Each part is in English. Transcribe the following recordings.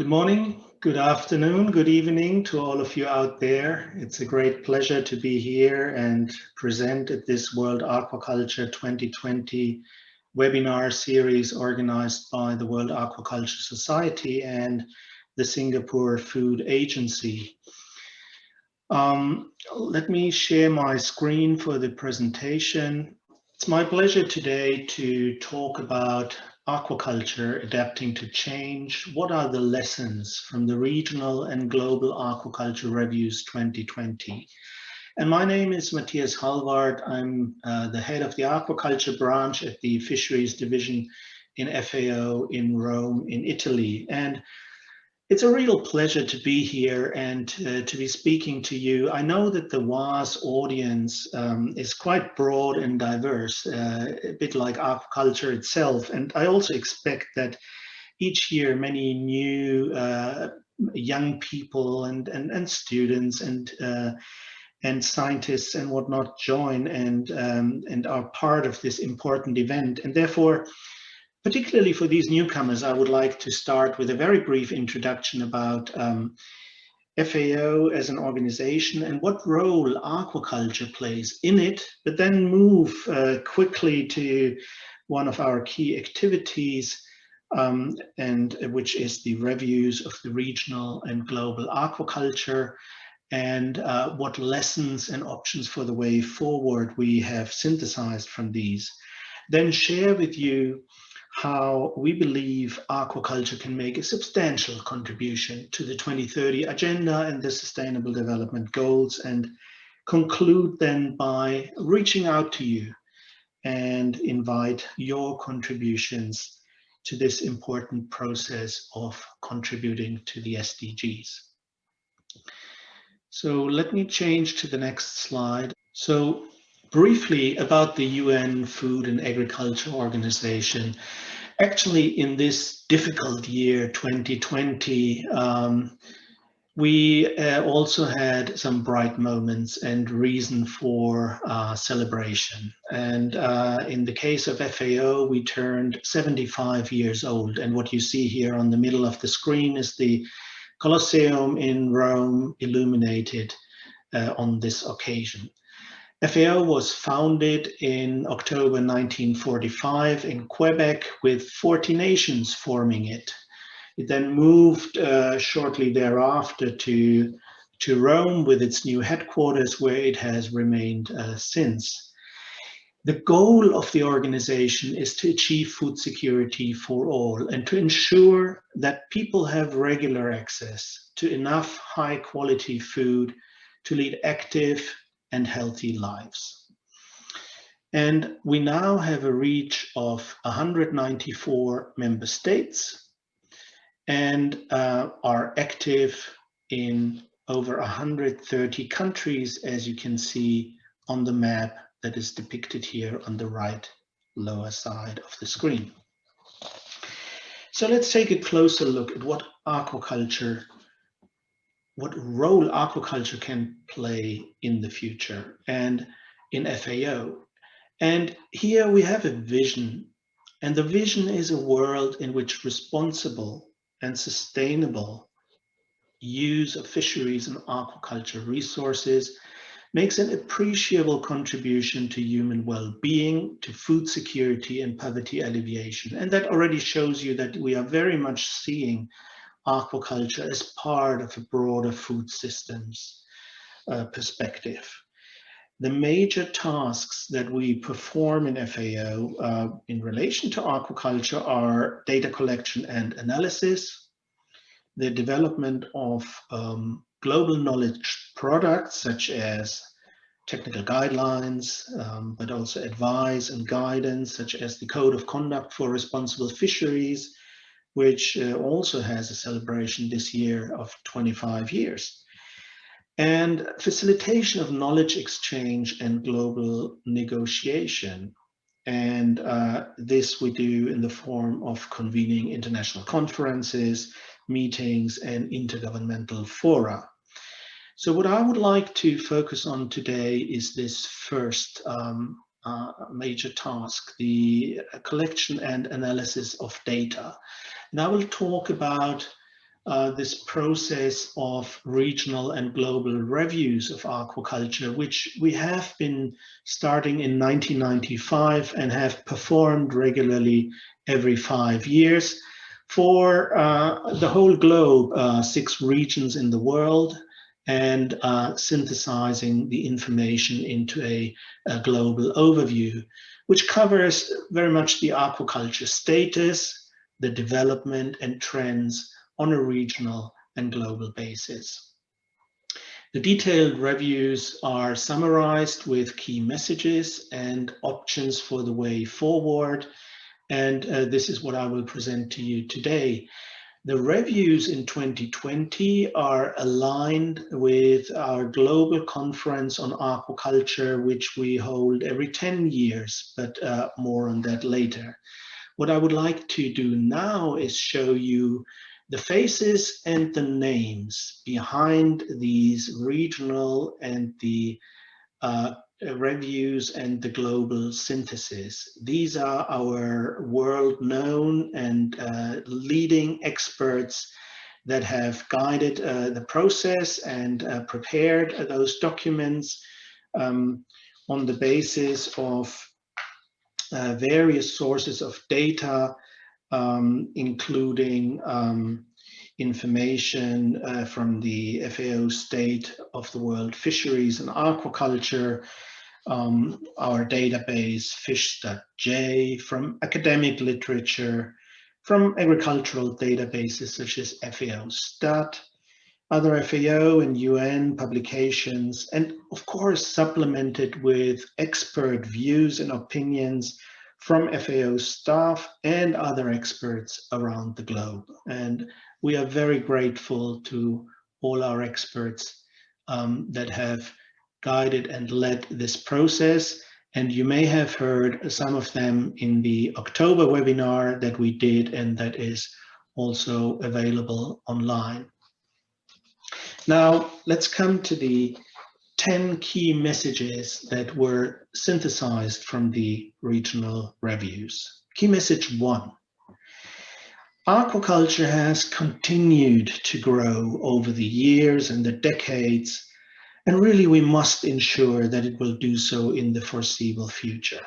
Good morning, good afternoon, good evening to all of you out there. It's a great pleasure to be here and present at this World Aquaculture 2020 webinar series organized by the World Aquaculture Society and the Singapore Food Agency. Let me share my screen for the presentation. It's my pleasure today to talk about aquaculture adapting to change. What are the lessons from the regional and global aquaculture reviews 2020? And my name is Matthias Halwart. I'm the head of the aquaculture branch at the fisheries division in FAO in Rome, in Italy. And it's a real pleasure to be here and to be speaking to you. I know that the WAS audience is quite broad and diverse, a bit like aquaculture itself. And I also expect that each year many new young people and students and scientists and whatnot join and are part of this important event. And therefore, particularly for these newcomers, I would like to start with a very brief introduction about FAO as an organization and what role aquaculture plays in it, but then move quickly to one of our key activities, and which is the reviews of the regional and global aquaculture, and what lessons and options for the way forward we have synthesized from these. Then share with you how we believe aquaculture can make a substantial contribution to the 2030 agenda and the Sustainable Development Goals, and conclude then by reaching out to you and invite your contributions to this important process of contributing to the SDGs. So let me change to the next slide. So briefly about the UN Food and Agriculture Organization. Actually, in this difficult year, 2020, we also had some bright moments and reason for celebration. And in the case of FAO, we turned 75 years old. And what you see here on the middle of the screen is the Colosseum in Rome illuminated on this occasion. FAO was founded in October 1945 in Quebec with 40 nations forming it. It then moved shortly thereafter to Rome with its new headquarters, where it has remained since. The goal of the organization is to achieve food security for all and to ensure that people have regular access to enough high quality food to lead active and healthy lives. And we now have a reach of 194 member states and are active in over 130 countries, as you can see on the map that is depicted here on the right lower side of the screen. So let's take a closer look at what role aquaculture can play in the future and in FAO. And here we have a vision, and the vision is a world in which responsible and sustainable use of fisheries and aquaculture resources makes an appreciable contribution to human well-being, to food security and poverty alleviation. And that already shows you that we are very much seeing aquaculture as part of a broader food systems perspective. The major tasks that we perform in FAO in relation to aquaculture are data collection and analysis, the development of global knowledge products such as technical guidelines, but also advice and guidance such as the Code of Conduct for Responsible Fisheries, which also has a celebration this year of 25 years. And facilitation of knowledge exchange and global negotiation. And this we do in the form of convening international conferences, meetings, and intergovernmental fora. So what I would like to focus on today is this first major task, the collection and analysis of data. And I will talk about this process of regional and global reviews of aquaculture, which we have been starting in 1995 and have performed regularly every 5 years for the whole globe, 6 regions in the world, and synthesizing the information into a global overview, which covers very much the aquaculture status, the development and trends on a regional and global basis. The detailed reviews are summarized with key messages and options for the way forward, and this is what I will present to you today. The reviews in 2020 are aligned with our global conference on aquaculture, which we hold every 10 years, but more on that later. What I would like to do now is show you the faces and the names behind these regional and the reviews and the global synthesis. These are our world-known and leading experts that have guided the process and prepared those documents on the basis of various sources of data, including information from the FAO State of the World Fisheries and Aquaculture, our database Fish.J, from academic literature, from agricultural databases such as FAO Stat, other FAO and UN publications, and of course supplemented with expert views and opinions from FAO staff and other experts around the globe. And we are very grateful to all our experts that have guided and led this process. And you may have heard some of them in the October webinar that we did, and that is also available online. Now, let's come to the 10 key messages that were synthesized from the regional reviews. Key message 1. Aquaculture has continued to grow over the years and the decades, and really we must ensure that it will do so in the foreseeable future.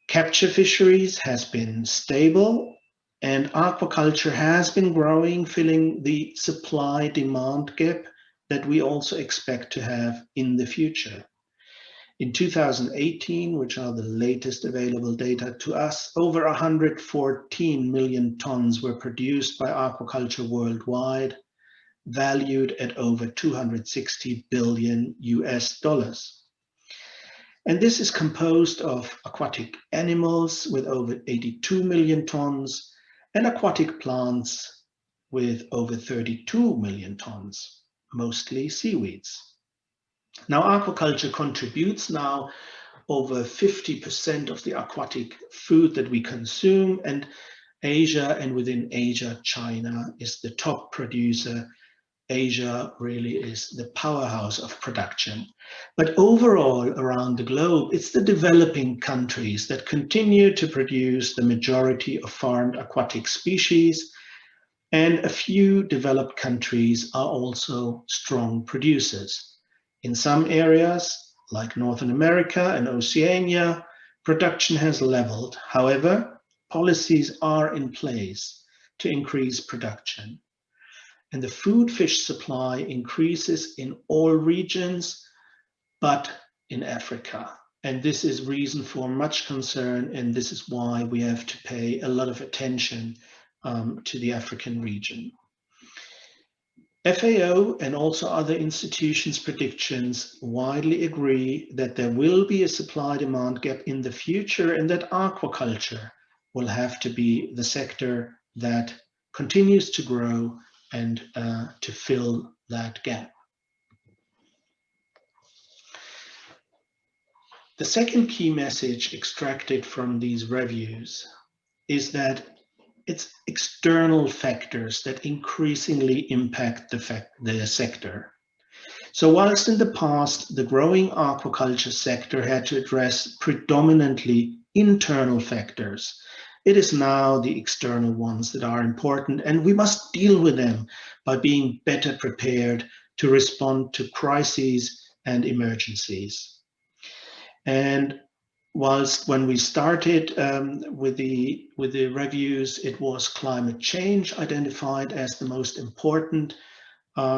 Capture fisheries has been stable, and aquaculture has been growing, filling the supply-demand gap that we also expect to have in the future. In 2018, which are the latest available data to us, over 114 million tons were produced by aquaculture worldwide, valued at over $260 billion US. And this is composed of aquatic animals with over 82 million tons and aquatic plants with over 32 million tons, mostly seaweeds. Now, aquaculture contributes now over 50% of the aquatic food that we consume, and Asia, and within Asia, China is the top producer. Asia really is the powerhouse of production. But overall, around the globe, it's the developing countries that continue to produce the majority of farmed aquatic species, and a few developed countries are also strong producers. In some areas, like Northern America and Oceania, production has leveled. However, policies are in place to increase production. And the food fish supply increases in all regions, but in Africa. And this is reason for much concern, and this is why we have to pay a lot of attention to the African region. FAO and also other institutions' predictions widely agree that there will be a supply-demand gap in the future, and that aquaculture will have to be the sector that continues to grow and to fill that gap. The second key message extracted from these reviews is that it's external factors that increasingly impact the sector. So whilst in the past, the growing aquaculture sector had to address predominantly internal factors, It is now the external ones that are important, and we must deal with them by being better prepared to respond to crises and emergencies. And whilst when we started with the reviews, it was climate change identified as the most important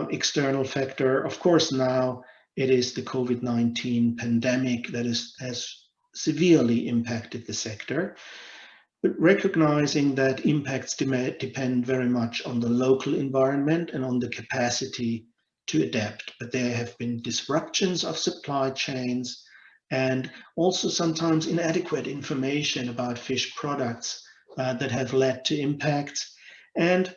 external factor. Of course, now it is the COVID-19 pandemic that has severely impacted the sector, but recognizing that impacts depend very much on the local environment and on the capacity to adapt. But there have been disruptions of supply chains and also sometimes inadequate information about fish products that have led to impacts. And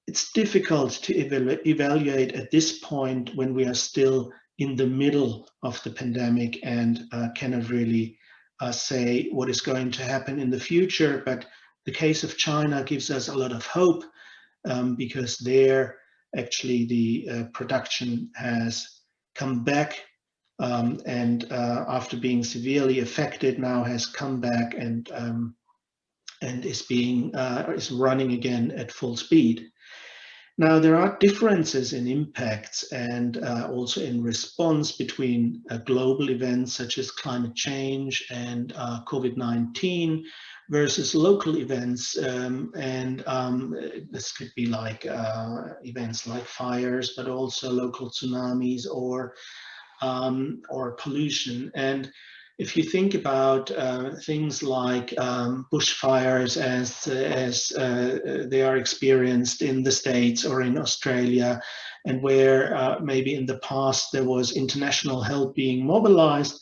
it's difficult to evaluate at this point when we are still in the middle of the pandemic and cannot really say what is going to happen in the future. But the case of China gives us a lot of hope because there actually the production has come back and after being severely affected now has come back and is running again at full speed. Now, there are differences in impacts and also in response between global events such as climate change and COVID-19 versus local events. This could be like events like fires, but also local tsunamis or pollution. And if you think about things like bushfires as they are experienced in the States or in Australia, and where maybe in the past there was international help being mobilized,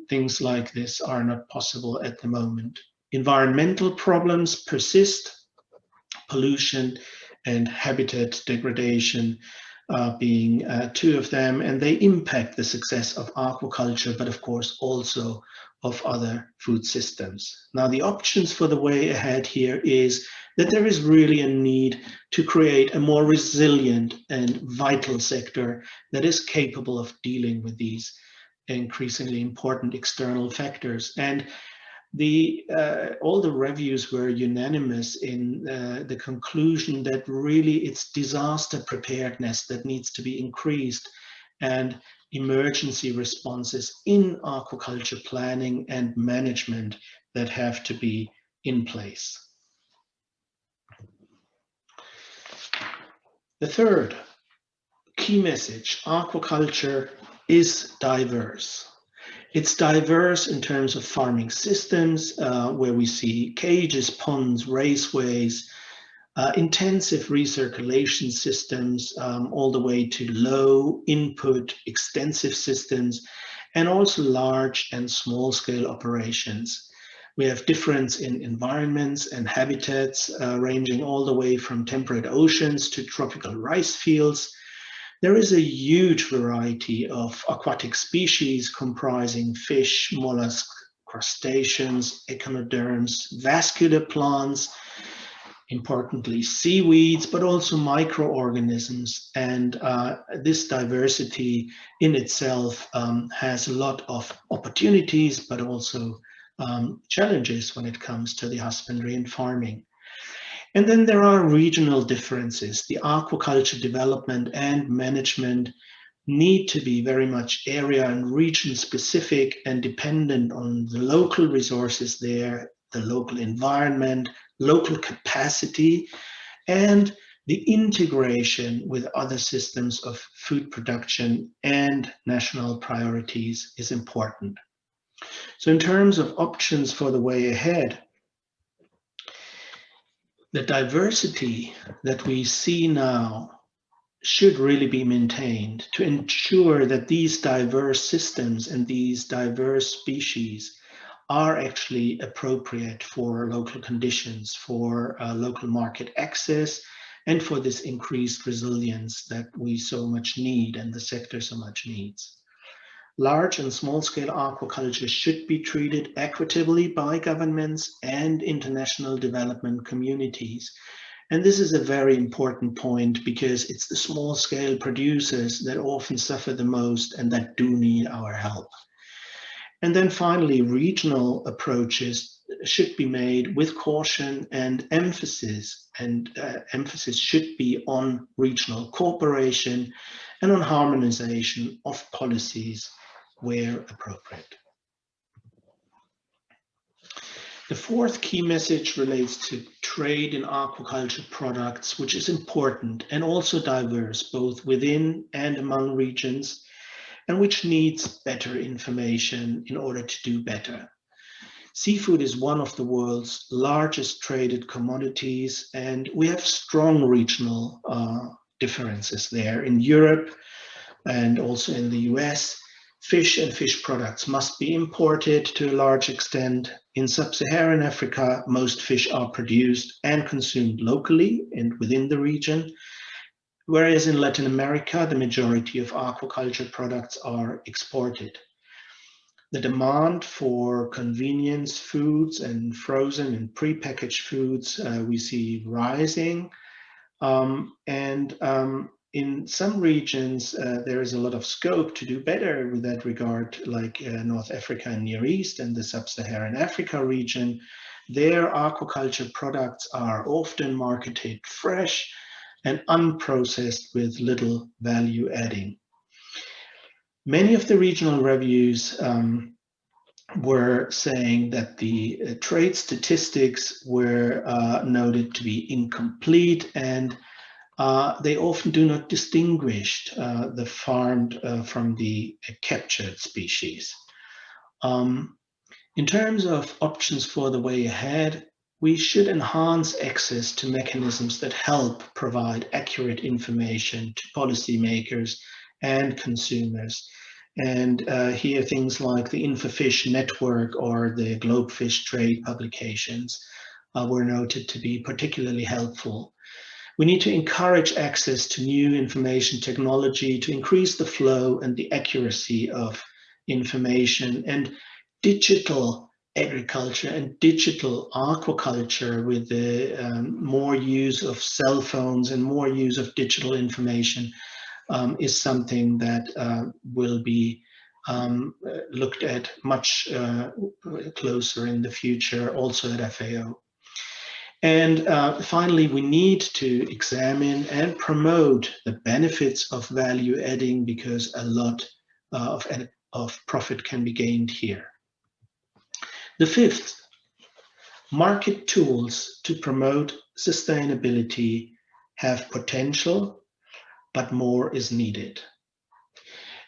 things like this are not possible at the moment. Environmental problems persist, pollution and habitat degradation being two of them, and they impact the success of aquaculture, but of course also of other food systems. Now, the options for the way ahead here is that there is really a need to create a more resilient and vital sector that is capable of dealing with these increasingly important external factors. And all the reviews were unanimous in the conclusion that really it's disaster preparedness that needs to be increased and emergency responses in aquaculture planning and management that have to be in place. The third key message, aquaculture is diverse. It's diverse in terms of farming systems, where we see cages, ponds, raceways, intensive recirculation systems, all the way to low input, extensive systems, and also large and small scale operations. We have difference in environments and habitats, ranging all the way from temperate oceans to tropical rice fields. There is a huge variety of aquatic species comprising fish, mollusks, crustaceans, echinoderms, vascular plants, importantly seaweeds, but also microorganisms. And this diversity in itself has a lot of opportunities, but also challenges when it comes to the husbandry and farming. And then there are regional differences. The aquaculture development and management need to be very much area and region specific and dependent on the local resources there, the local environment, local capacity, and the integration with other systems of food production and national priorities is important. So in terms of options for the way ahead, the diversity that we see now should really be maintained to ensure that these diverse systems and these diverse species are actually appropriate for local conditions, for local market access, and for this increased resilience that we so much need and the sector so much needs. Large and small-scale aquaculture should be treated equitably by governments and international development communities. And this is a very important point because it's the small-scale producers that often suffer the most and that do need our help. And then finally, regional approaches should be made with caution, and emphasis should be on regional cooperation and on harmonization of policies where appropriate. The fourth key message relates to trade in aquaculture products, which is important and also diverse, both within and among regions, and which needs better information in order to do better. Seafood is one of the world's largest traded commodities, and we have strong regional differences there. In Europe and also in the US, fish and fish products must be imported to a large extent. In sub-Saharan Africa, most fish are produced and consumed locally and within the region, whereas in Latin America, the majority of aquaculture products are exported. The demand for convenience foods and frozen and prepackaged foods we see rising. In some regions, there is a lot of scope to do better with that regard, like North Africa and Near East and the Sub-Saharan Africa region. Their aquaculture products are often marketed fresh and unprocessed with little value adding. Many of the regional reviews were saying that the trade statistics were noted to be incomplete, and they often do not distinguish the farmed from the captured species. In terms of options for the way ahead, we should enhance access to mechanisms that help provide accurate information to policymakers and consumers. And here things like the InfoFish network or the Globefish trade publications were noted to be particularly helpful. We need to encourage access to new information technology to increase the flow and the accuracy of information, and digital agriculture and digital aquaculture with the more use of cell phones and more use of digital information is something that will be looked at much closer in the future, also at FAO. And finally, we need to examine and promote the benefits of value adding, because a lot of profit can be gained here. The fifth, market tools to promote sustainability have potential, but more is needed.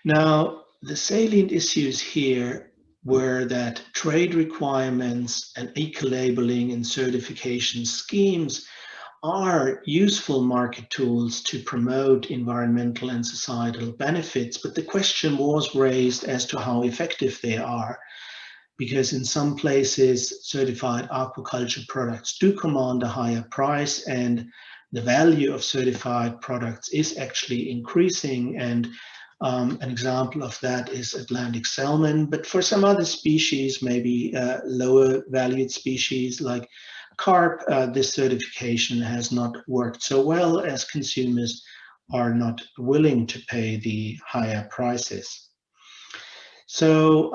Now, the salient issues here were that trade requirements and eco-labeling and certification schemes are useful market tools to promote environmental and societal benefits, but the question was raised as to how effective they are, because in some places certified aquaculture products do command a higher price, and the value of certified products is actually increasing, and an example of that is Atlantic salmon. But for some other species, maybe lower valued species like carp, this certification has not worked so well, as consumers are not willing to pay the higher prices. So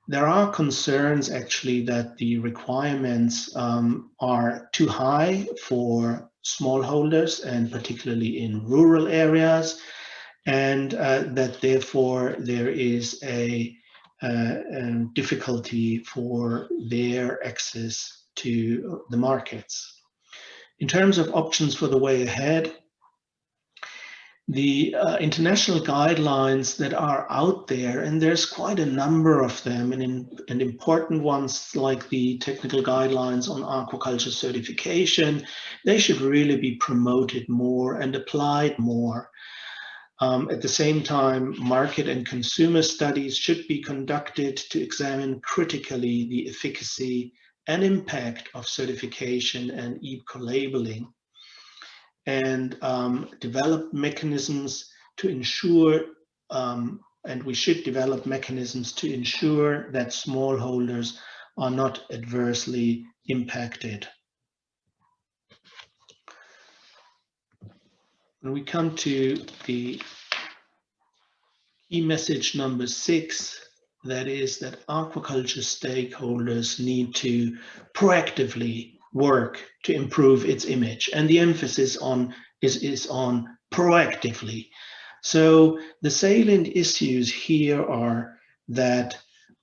there are concerns actually that the requirements are too high for smallholders, and particularly in rural areas, and that therefore there is a difficulty for their access to the markets. In terms of options for the way ahead, the international guidelines that are out there, and there's quite a number of them, and important ones like the technical guidelines on aquaculture certification, they should really be promoted more and applied more. At the same time, market and consumer studies should be conducted to examine critically the efficacy and impact of certification and eco-labeling, and develop mechanisms to ensure, and we should develop mechanisms to ensure that smallholders are not adversely impacted. When we come to the key message number 6, that is that aquaculture stakeholders need to proactively work to improve its image, and the emphasis is on proactively. So the salient issues here are that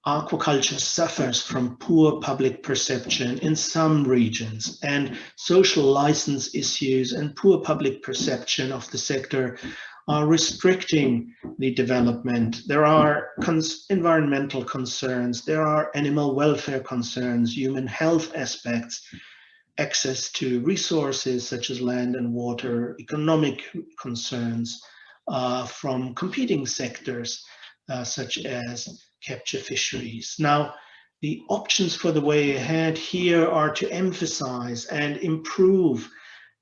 aquaculture suffers from poor public perception in some regions, and social license issues and poor public perception of the sector are restricting the development. There are environmental concerns, there are animal welfare concerns, human health aspects, access to resources such as land and water, economic concerns from competing sectors such as capture fisheries. Now, the options for the way ahead here are to emphasize and improve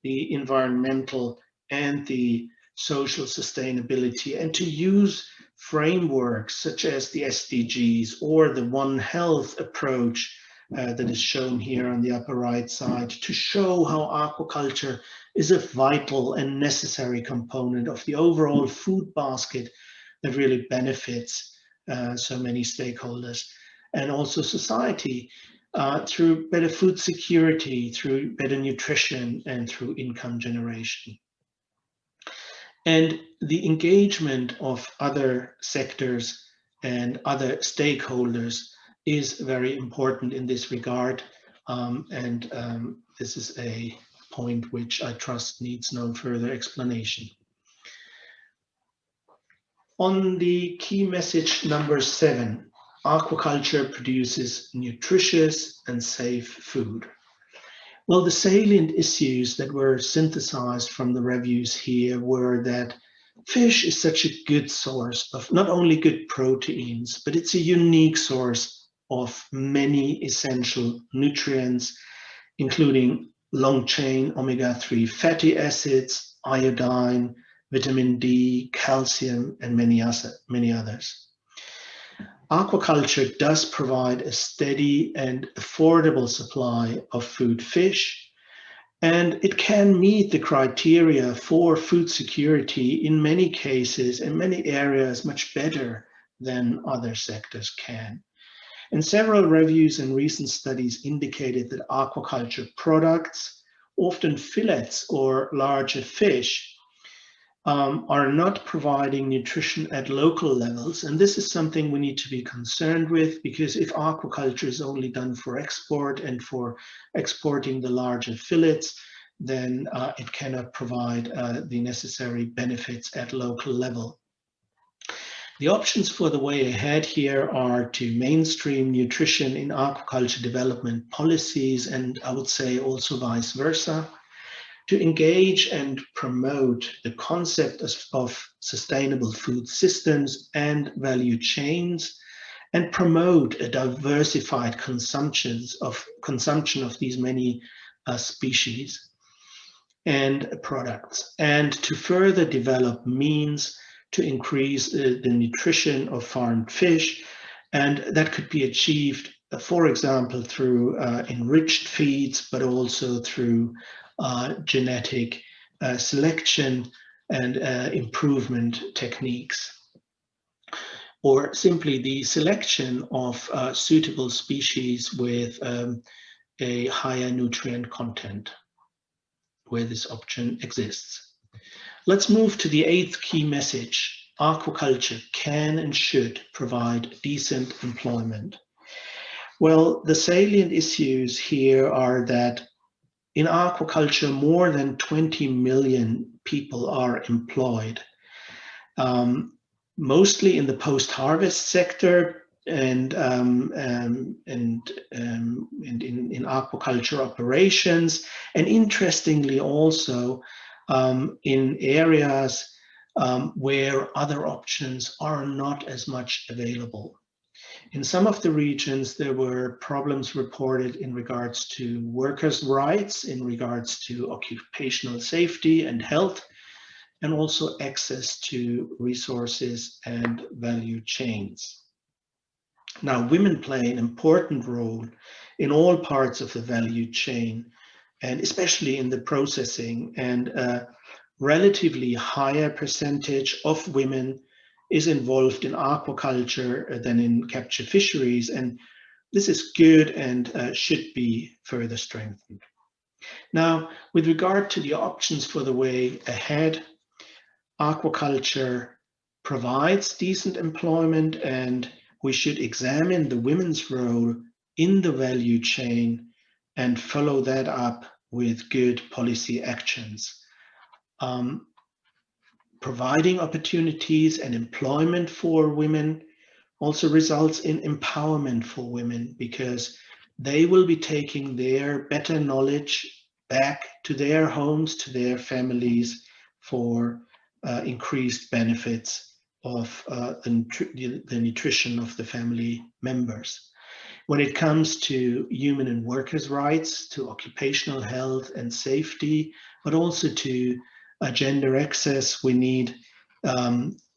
the environmental and the social sustainability, and to use frameworks such as the SDGs or the One Health approach that is shown here on the upper right side, to show how aquaculture is a vital and necessary component of the overall food basket that really benefits so many stakeholders and also society through better food security, through better nutrition, and through income generation. And the engagement of other sectors and other stakeholders is very important in this regard. This is a point which I trust needs no further explanation. On the key message number 7, aquaculture produces nutritious and safe food. Well, the salient issues that were synthesized from the reviews here were that fish is such a good source of not only good proteins, but it's a unique source of many essential nutrients, including long-chain omega-3 fatty acids, iodine, vitamin D, calcium, and many others. Aquaculture does provide a steady and affordable supply of food fish, and it can meet the criteria for food security in many cases, in many areas, much better than other sectors can. And several reviews and recent studies indicated that aquaculture products, often fillets or larger fish, are not providing nutrition at local levels. And this is something we need to be concerned with, because if aquaculture is only done for export and for exporting the larger fillets, then it cannot provide the necessary benefits at local level. The options for the way ahead here are to mainstream nutrition in aquaculture development policies, and I would say also vice versa, to engage and promote the concept of sustainable food systems and value chains, and promote a diversified consumption of these many species and products, and to further develop means to increase the nutrition of farmed fish. And that could be achieved, for example, through enriched feeds, but also through genetic selection and improvement techniques, or simply the selection of suitable species with a higher nutrient content, where this option exists. Let's move to the 8th key message. Aquaculture can and should provide decent employment. Well, the salient issues here are that in aquaculture, more than 20 million people are employed, mostly in the post-harvest sector and in aquaculture operations, and interestingly also in areas where other options are not as much available. In some of the regions, there were problems reported in regards to workers' rights, in regards to occupational safety and health, and also access to resources and value chains. Now, women play an important role in all parts of the value chain, and especially in the processing, and a relatively higher percentage of women is involved in aquaculture than in capture fisheries, and this is good and should be further strengthened. Now, with regard to the options for the way ahead, aquaculture provides decent employment, and we should examine the women's role in the value chain and follow that up with good policy actions. Providing opportunities and employment for women also results in empowerment for women, because they will be taking their better knowledge back to their homes, to their families, for increased benefits of the nutrition of the family members. When it comes to human and workers' rights, to occupational health and safety, but also to gender access, we need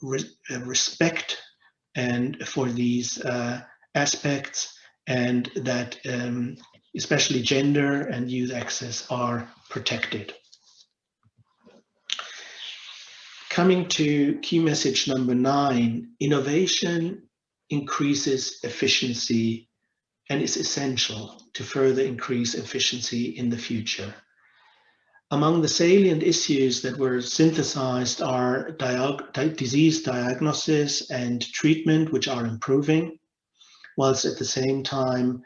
respect and for these aspects, and that especially gender and youth access are protected. Coming to key message number 9, innovation increases efficiency and is essential to further increase efficiency in the future. Among the salient issues that were synthesized are disease diagnosis and treatment, which are improving, whilst at the same time,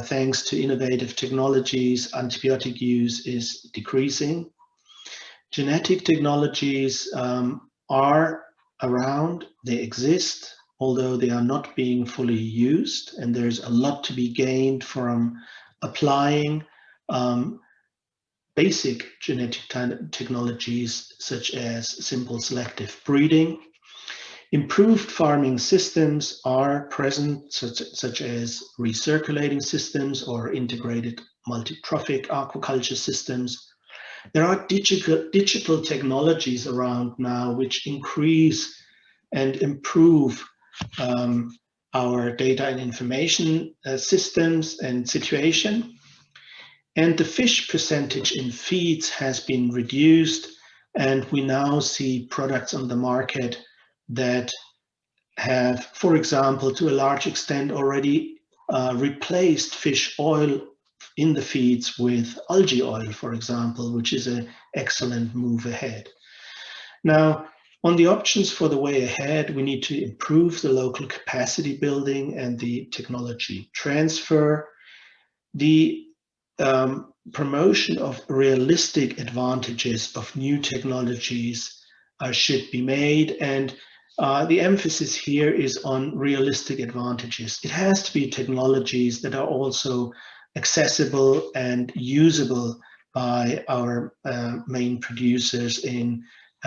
thanks to innovative technologies, antibiotic use is decreasing. Genetic technologies are around, they exist, although they are not being fully used, and there's a lot to be gained from applying basic genetic technologies such as simple selective breeding. Improved farming systems are present, such as recirculating systems or integrated multi-trophic aquaculture systems. There are digital technologies around now which increase and improve our data and information systems and situation. And the fish percentage in feeds has been reduced, and we now see products on the market that have, for example, to a large extent already replaced fish oil in the feeds with algae oil, for example, which is an excellent move ahead. Now, on the options for the way ahead, we need to improve the local capacity building and the technology transfer. The promotion of realistic advantages of new technologies should be made, and the emphasis here is on realistic advantages. It has to be technologies that are also accessible and usable by our main producers in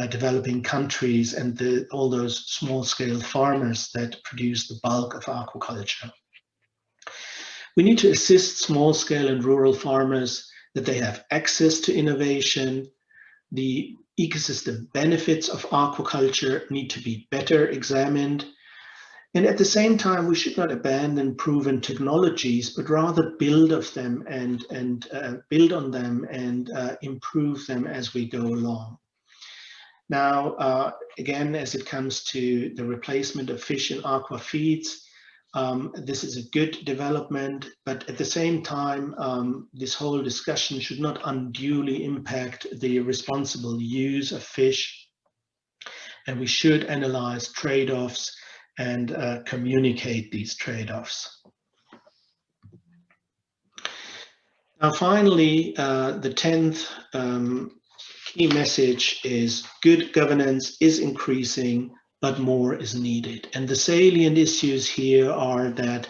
developing countries and all those small-scale farmers that produce the bulk of aquaculture. We need to assist small-scale and rural farmers that they have access to innovation. The ecosystem benefits of aquaculture need to be better examined. And at the same time, we should not abandon proven technologies, but rather build on them and improve them as we go along. Now, again, as it comes to the replacement of fish in aqua feeds, this is a good development, but at the same time, this whole discussion should not unduly impact the responsible use of fish, and we should analyze trade-offs and communicate these trade-offs. Now, finally, the 10th key message is good governance is increasing, but more is needed. And the salient issues here are that,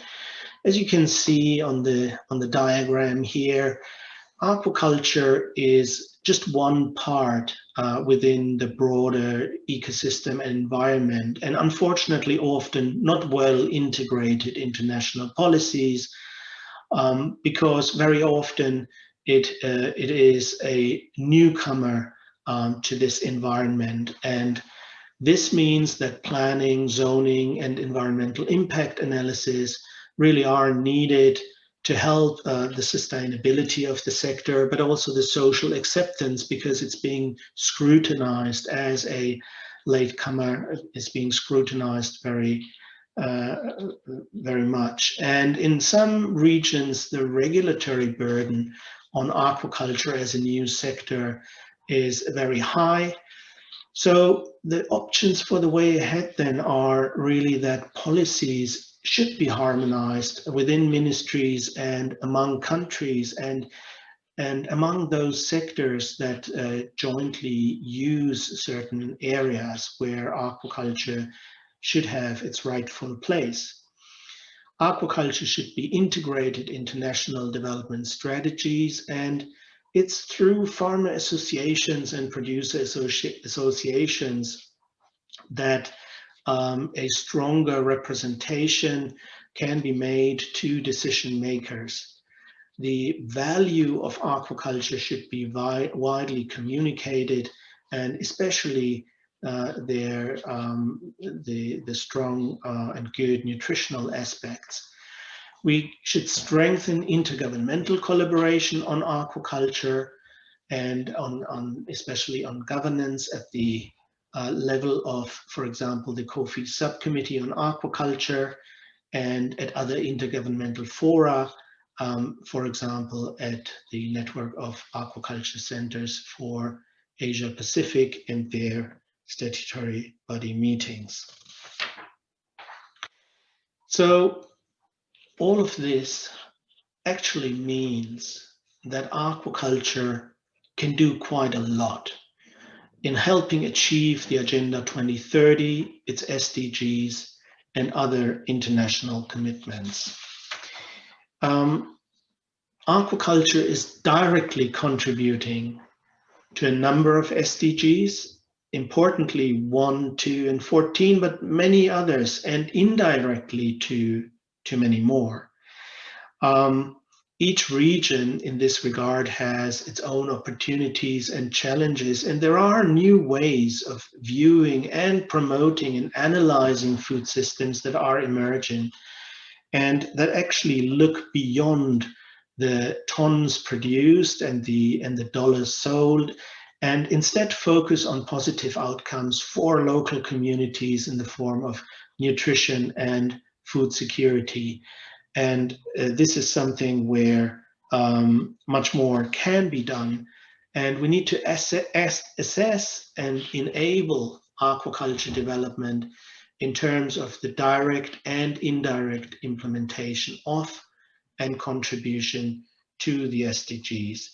as you can see on the diagram here, aquaculture is just one part within the broader ecosystem and environment, and unfortunately often not well integrated into national policies, because very often it is a newcomer to this environment. And this means that planning, zoning, and environmental impact analysis really are needed to help the sustainability of the sector, but also the social acceptance, because it's being scrutinized as a latecomer, is being scrutinized very much. And in some regions, the regulatory burden on aquaculture as a new sector is very high. So the options for the way ahead then are really that policies should be harmonized within ministries and among countries, and among those sectors that jointly use certain areas where aquaculture should have its rightful place. Aquaculture should be integrated into national development strategies, and it's through farmer associations and producer associations that a stronger representation can be made to decision makers. The value of aquaculture should be widely communicated, and especially the strong and good nutritional aspects. We should strengthen intergovernmental collaboration on aquaculture and especially on governance at the level of, for example, the COFI subcommittee on aquaculture, and at other intergovernmental fora, for example, at the network of aquaculture centers for Asia Pacific and their statutory body meetings. So all of this actually means that aquaculture can do quite a lot in helping achieve the Agenda 2030, its SDGs, and other international commitments. Aquaculture is directly contributing to a number of SDGs, importantly 1, 2, and 14, but many others, and indirectly to many more. Each region in this regard has its own opportunities and challenges, and there are new ways of viewing and promoting and analyzing food systems that are emerging, and that actually look beyond the tons produced and the dollars sold, and instead focus on positive outcomes for local communities in the form of nutrition and food security. And this is something where much more can be done. And we need to assess and enable aquaculture development in terms of the direct and indirect implementation of and contribution to the SDGs.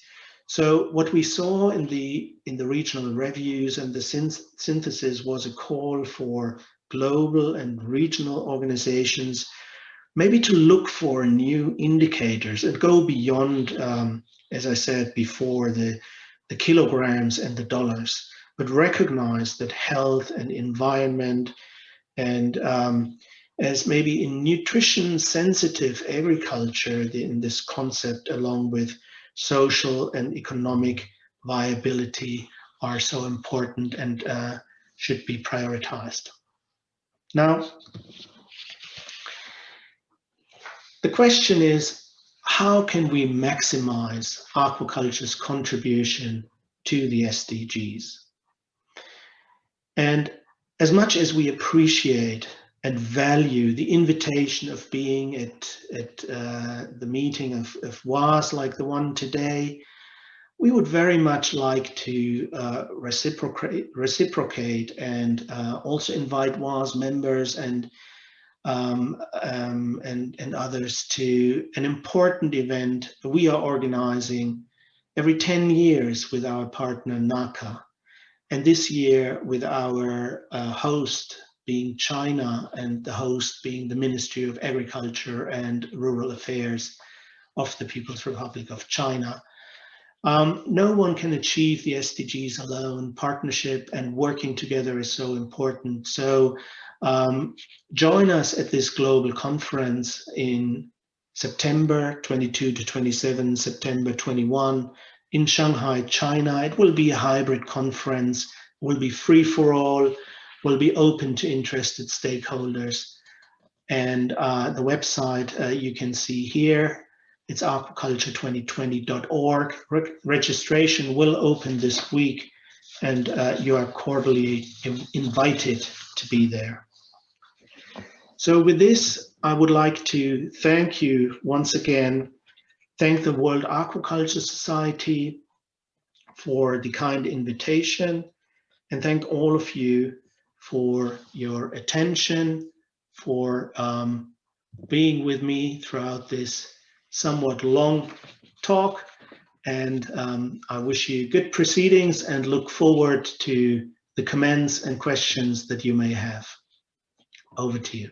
So what we saw in the regional reviews and the synthesis was a call for global and regional organizations maybe to look for new indicators and go beyond, as I said before, the kilograms and the dollars, but recognize that health and environment and as maybe in nutrition sensitive agriculture, in this concept, along with social and economic viability, are so important and should be prioritized. Now, the question is, how can we maximize aquaculture's contribution to the SDGs? And as much as we appreciate and value the invitation of being at the meeting of WAS like the one today, we would very much like to reciprocate and also invite WAS members and others to an important event we are organizing every 10 years with our partner NACA, and this year with our host being China and the host being the Ministry of Agriculture and Rural Affairs of the People's Republic of China. No one can achieve the SDGs alone. Partnership and working together is so important. So join us at this global conference in September 22 to 27, September 21 in Shanghai, China. It will be a hybrid conference, will be free for all, will be open to interested stakeholders. And the website you can see here. It's aquaculture2020.org. Registration will open this week, and you are cordially invited to be there. So with this, I would like to thank you once again, thank the World Aquaculture Society for the kind invitation, and thank all of you for your attention, for being with me throughout this somewhat long talk. And I wish you good proceedings and look forward to the comments and questions that you may have. Over to you.